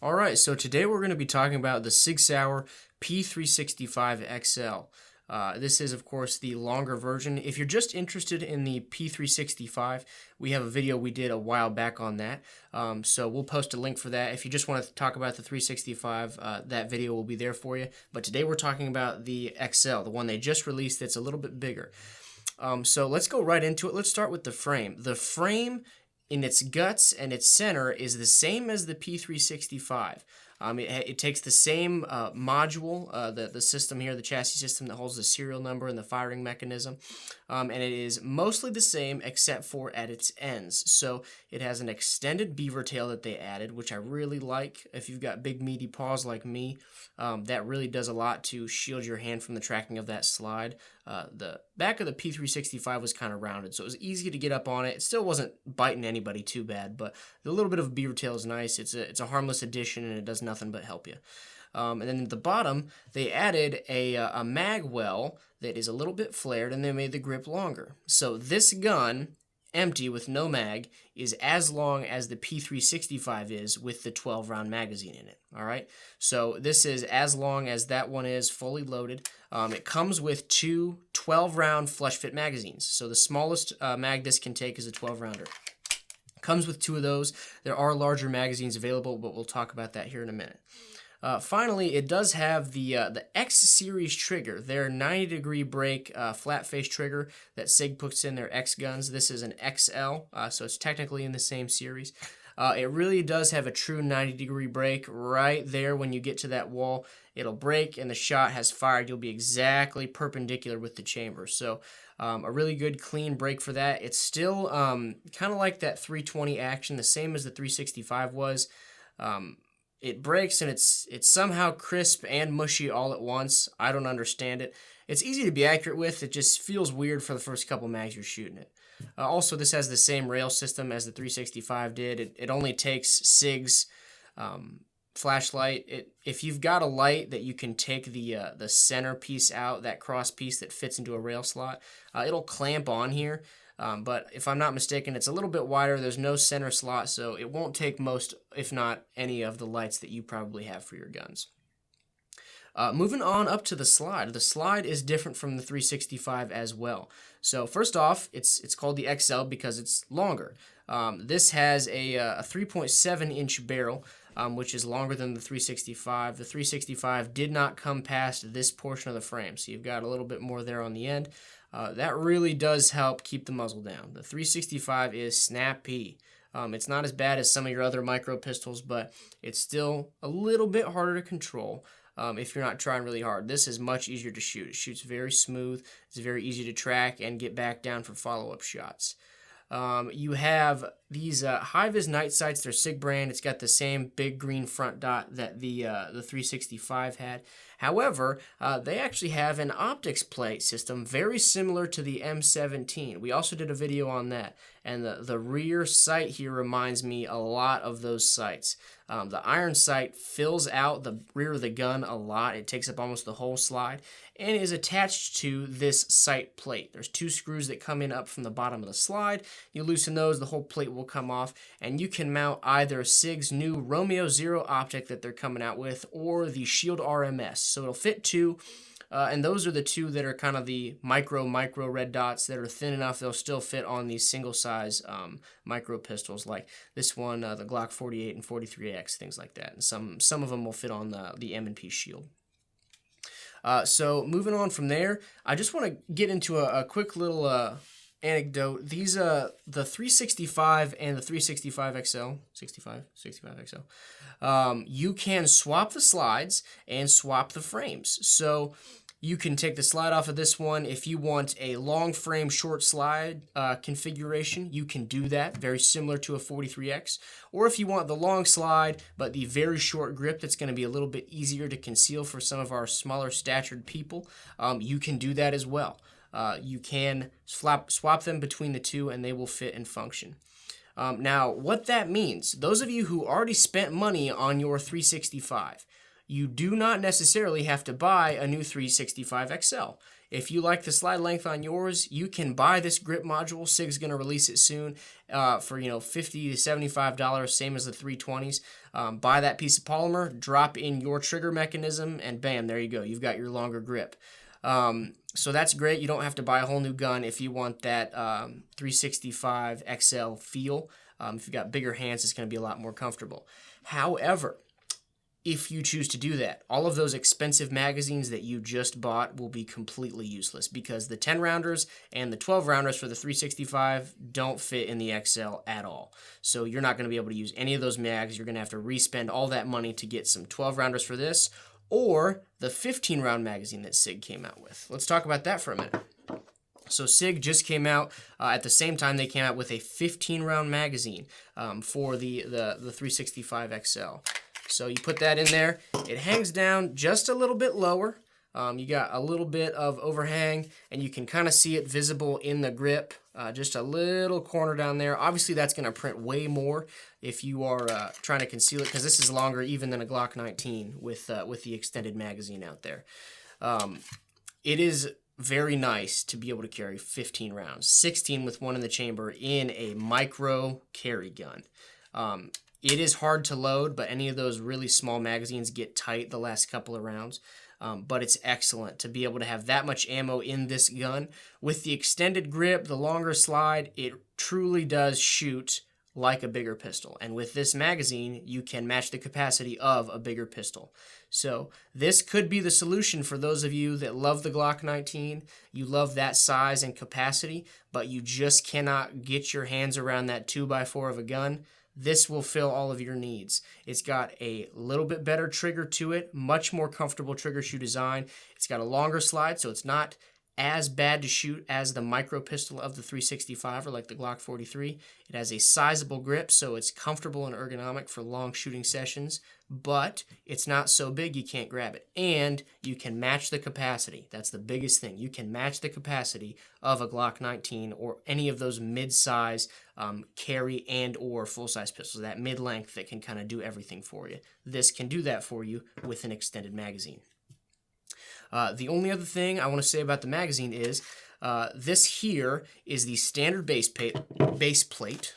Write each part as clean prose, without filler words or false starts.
All right, so today we're going to be talking about the Sig Sauer P365 XL. This is, of course, the longer version. If you're just interested in the P365, we have a video we did a while back on that. So we'll post a link for that. If you just want to talk about the 365, that video will be there for you. But today we're talking about the XL, the one they just released that's a little bit bigger. So let's go right into it. Let's start with the frame. The frame in its guts and its center is the same as the P365. It takes the same module, the system here, the chassis system that holds the serial number and the firing mechanism, and it is mostly the same except for at its ends. So it has an extended beaver tail that they added, which I really like. If you've got big meaty paws like me, that really does a lot to shield your hand from the tracking of that slide. The back of the P365 was kind of rounded, so it was easy to get up on it. It still wasn't biting anybody too bad, but the little bit of a beaver tail is nice. It's a harmless addition, and it does nothing but help you. And then at the bottom, they added a mag well that is a little bit flared, and they made the grip longer. So this gun, empty with no mag, is as long as the P365 is with the 12-round magazine in it. All right, so this is as long as that one is fully loaded. It comes with two 12-round flush fit magazines. So the smallest mag this can take is a 12-rounder. Comes with two of those. There are larger magazines available, but we'll talk about that here in a minute. Finally, it does have the X series trigger, their 90-degree break flat face trigger that Sig puts in their X guns. This is an XL, so it's technically in the same series. It really does have a true 90-degree break right there. When you get to that wall, it'll break and the shot has fired. You'll be exactly perpendicular with the chamber. So a really good clean break for that. It's still kind of like that 320 action, the same as the 365 was. It breaks and it's somehow crisp and mushy all at once. I don't understand it. It's easy to be accurate with. It just feels weird for the first couple mags you're shooting it. Also, this has the same rail system as the 365 did. It only takes Sig's flashlight. If you've got a light that you can take the center piece out, that cross piece that fits into a rail slot, it'll clamp on here. But if I'm not mistaken, it's a little bit wider. There's no center slot, so it won't take most, if not any, of the lights that you probably have for your guns. Moving on up to the slide. The slide is different from the 365 as well. So first off, it's called the XL because it's longer. This has a 3.7-inch barrel, which is longer than the 365. The 365 did not come past this portion of the frame, so you've got a little bit more there on the end. That really does help keep the muzzle down. The 365 is snappy. It's not as bad as some of your other micro pistols, but it's still a little bit harder to control if you're not trying really hard. This is much easier to shoot. It shoots very smooth. It's very easy to track and get back down for follow-up shots. You have these high-vis night sights. They're Sig brand. It's got the same big green front dot that the 365 had. However, they actually have an optics plate system very similar to the M17. We also did a video on that, and the rear sight here reminds me a lot of those sights. The iron sight fills out the rear of the gun a lot. It takes up almost the whole slide and is attached to this sight plate. There's two screws that come in up from the bottom of the slide. You loosen those, the whole plate will come off, and you can mount either Sig's new Romeo Zero optic that they're coming out with or the Shield RMS. So it'll fit two, and those are the two that are kind of the micro red dots that are thin enough they'll still fit on these single size micro pistols like this one, the Glock 48 and 43X, things like that. And some of them will fit on the M&P Shield. So moving on from there, I just want to get into a quick little anecdote. These the 365 and the 365 XL, 65 XL, you can swap the slides and swap the frames. So you can take the slide off of this one. If you want a long frame, short slide configuration, you can do that, very similar to a 43X. Or if you want the long slide, but the very short grip that's going to be a little bit easier to conceal for some of our smaller statured people, you can do that as well. You can swap them between the two and they will fit and function. Now, what that means, those of you who already spent money on your 365, you do not necessarily have to buy a new 365 XL. If you like the slide length on yours, you can buy this grip module. Sig's going to release it soon for $50 to $75, same as the 320s. Buy that piece of polymer, drop in your trigger mechanism, and bam, there you go. You've got your longer grip. So that's great. You don't have to buy a whole new gun if you want that 365 XL feel. If you've got bigger hands, it's going to be a lot more comfortable. However, if you choose to do that, all of those expensive magazines that you just bought will be completely useless because the 10 rounders and the 12 rounders for the 365 don't fit in the XL at all. So you're not going to be able to use any of those mags. You're going to have to re-spend all that money to get some 12 rounders for this or the 15 round magazine that Sig came out with. Let's talk about that for a minute. So Sig just came out at the same time they came out with a 15 round magazine for the 365 XL. So you put that in there. It hangs down just a little bit lower. You got a little bit of overhang, and you can kind of see it visible in the grip. Just a little corner down there. Obviously, that's going to print way more if you are trying to conceal it, because this is longer even than a Glock 19 with the extended magazine out there. It is very nice to be able to carry 15 rounds, 16 with one in the chamber in a micro carry gun. It is hard to load, but any of those really small magazines get tight the last couple of rounds. But it's excellent to be able to have that much ammo in this gun. With the extended grip, the longer slide, it truly does shoot like a bigger pistol. And with this magazine, you can match the capacity of a bigger pistol. So this could be the solution for those of you that love the Glock 19. You love that size and capacity, but you just cannot get your hands around that 2x4 of a gun. This will fill all of your needs. It's got a little bit better trigger to it, much more comfortable trigger shoe design. It's got a longer slide, so it's not as bad to shoot as the micro pistol of the 365 or like the Glock 43. It has a sizable grip, so it's comfortable and ergonomic for long shooting sessions, but it's not so big you can't grab it. And you can match the capacity. That's the biggest thing. You can match the capacity of a Glock 19 or any of those mid-size carry and or full-size pistols, that mid-length that can kind of do everything for you. This can do that for you with an extended magazine. The only other thing I want to say about the magazine is this here is the standard base plate,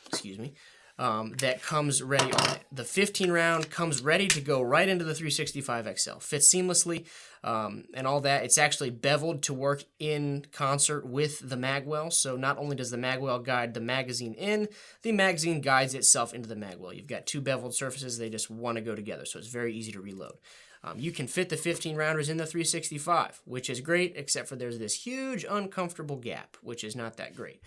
that comes ready on it. The 15 round comes ready to go right into the 365 XL. Fits seamlessly and all that. It's actually beveled to work in concert with the magwell. So not only does the magwell guide the magazine in, the magazine guides itself into the magwell. You've got two beveled surfaces. They just want to go together. So it's very easy to reload. You can fit the 15 rounders in the 365, which is great, except for there's this huge uncomfortable gap, which is not that great.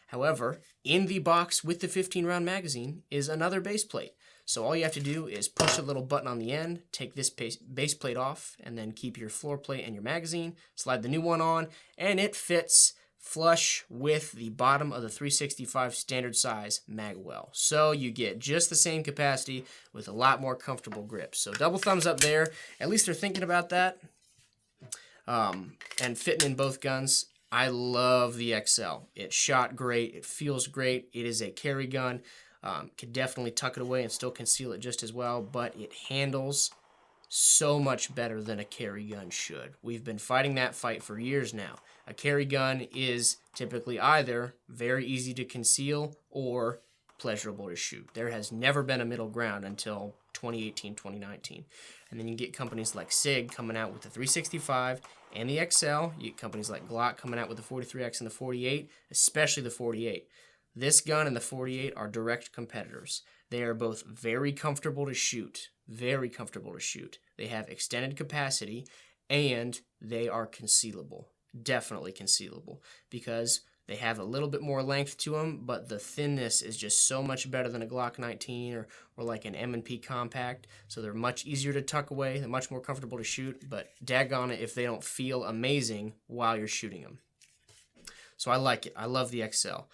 However, in the box with the 15 round magazine is another base plate. So all you have to do is push a little button on the end, take this base plate off, and then keep your floor plate and your magazine, slide the new one on, and it fits flush with the bottom of the 365 standard size magwell. So you get just the same capacity with a lot more comfortable grip. So double thumbs up there. At least they're thinking about that. And fitting in both guns. I love the XL. It shot great. It feels great. It is a carry gun. Could definitely tuck it away and still conceal it just as well, but it handles so much better than a carry gun should. We've been fighting that fight for years now. A carry gun is typically either very easy to conceal or pleasurable to shoot. There has never been a middle ground until 2018, 2019. And then you get companies like Sig coming out with the 365 and the XL. You get companies like Glock coming out with the 43X and the 48, especially the 48. This gun and the 48 are direct competitors. They are both very comfortable to shoot. Very comfortable to shoot. They have extended capacity and they are concealable. Definitely concealable because they have a little bit more length to them, but the thinness is just so much better than a Glock 19 or like an M&P compact. So they're much easier to tuck away. They're much more comfortable to shoot, but daggone it if they don't feel amazing while you're shooting them. So I like it. I love the XL.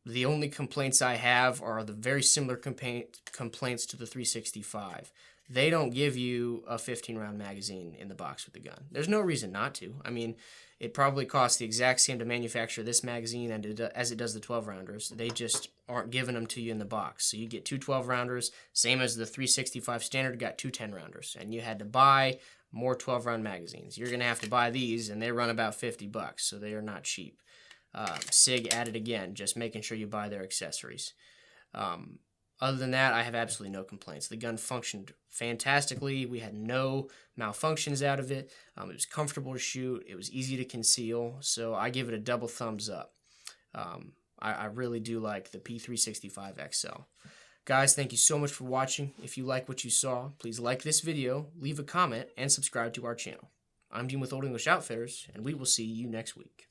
The only complaints I have are the very similar complaints to the 365. they don't give you a 15-round magazine in the box with the gun. There's no reason not to. I mean, it probably costs the exact same to manufacture this magazine as it does the 12-rounders. They just aren't giving them to you in the box. So you get two 12-rounders, same as the 365 standard got two 10-rounders. And you had to buy more 12-round magazines. You're going to have to buy these, and they run about $50, so they are not cheap. Sig added again, just making sure you buy their accessories. Other than that, I have absolutely no complaints. The gun functioned fantastically. We had no malfunctions out of it. It was comfortable to shoot. It was easy to conceal. So I give it a double thumbs up. I really do like the P365 XL. Guys, thank you so much for watching. If you like what you saw, please like this video, leave a comment, and subscribe to our channel. I'm Dean with Old English Outfitters, and we will see you next week.